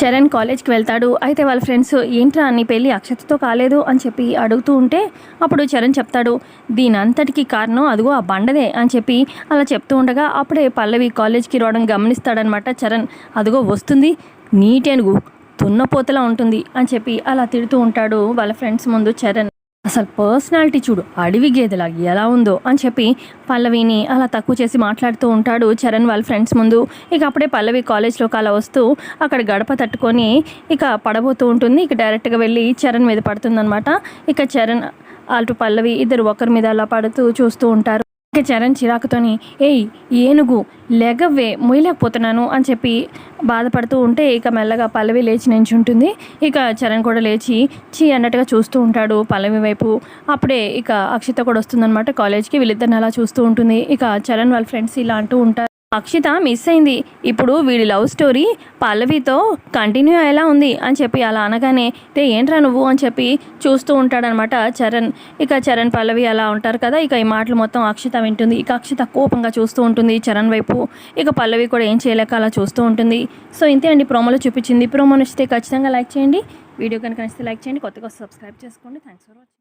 చరణ్ కాలేజ్కి వెళ్తాడు. అయితే వాళ్ళ ఫ్రెండ్స్ ఏంట్రా నీ పెళ్ళి అక్షతతో కాలేదు అని చెప్పి అడుగుతూ ఉంటే అప్పుడు చరణ్ చెప్తాడు, దీని అంతటికీ కారణం అదిగో ఆ బండదే అని చెప్పి అలా చెప్తూ ఉండగా అప్పుడే పల్లవి కాలేజ్కి రావడం గమనిస్తాడనమాట చరణ్. అదిగో వస్తుంది నీటేనుగు తున్నపోతలా ఉంటుంది అని చెప్పి అలా తిడుతూ ఉంటాడు వాళ్ళ ఫ్రెండ్స్ ముందు చరణ్. అసలు పర్సనాలిటీ చూడు అడవి గేదెలా ఎలా ఉందో అని చెప్పి పల్లవిని అలా తక్కువ చేసి మాట్లాడుతూ ఉంటాడు చరణ్ వాళ్ళ ఫ్రెండ్స్ ముందు. ఇక అప్పుడే పల్లవి కాలేజ్లోకి అలా వస్తూ అక్కడ గడప తట్టుకొని ఇక పడబోతూ ఉంటుంది. ఇక డైరెక్ట్గా వెళ్ళి చరణ్ మీద పడుతుందనమాట. ఇక చరణ్ అటు పల్లవి ఇద్దరు ఒకరి మీద అలా పడుతూ చూస్తూ ఉంటారు. ఇక చరణ్ చిరాకుతోని ఏయ్ ఏనుగు లెగవ్వే మొయ్యలేకపోతున్నాను అని చెప్పి బాధపడుతూ ఉంటే ఇక మెల్లగా పల్లవి లేచి నించుంటుంది. ఇక చరణ్ కూడా లేచి చీ అన్నట్టుగా చూస్తూ ఉంటాడు పల్లవి వైపు. అప్పుడే ఇక అక్షిత కూడా వస్తుందన్నమాట కాలేజ్కి. వీళ్ళిద్దరిని అలా చూస్తూ ఉంటుంది. ఇక చరణ్ వాళ్ళ ఫ్రెండ్స్ ఇలా అంటూ ఉంటారు, అక్షిత మిస్ అయింది, ఇప్పుడు వీడి లవ్ స్టోరీ పల్లవితో కంటిన్యూ అయ్యేలా ఉంది అని చెప్పి అలా అనగానే ఏంట్రా నువ్వు అని చెప్పి చూస్తూ ఉంటాడనమాట చరణ్. ఇక చరణ్ పల్లవి అలా ఉంటారు కదా. ఇక ఈ మాటలు మొత్తం అక్షిత వింటుంది. ఇక అక్షిత కోపంగా చూస్తూ ఉంటుంది చరణ్ వైపు. ఇక పల్లవి కూడా ఏం చేయలేక అలా చూస్తూ ఉంటుంది. సో ఇంతే అండి ప్రోమోలో చూపించింది. ప్రోమో నచ్చితే ఖచ్చితంగా లైక్ చేయండి. వీడియో కనుక నచ్చితే లైక్ చేయండి. కొత్తగా సబ్స్క్రైబ్ చేసుకోండి. Thanks for watching.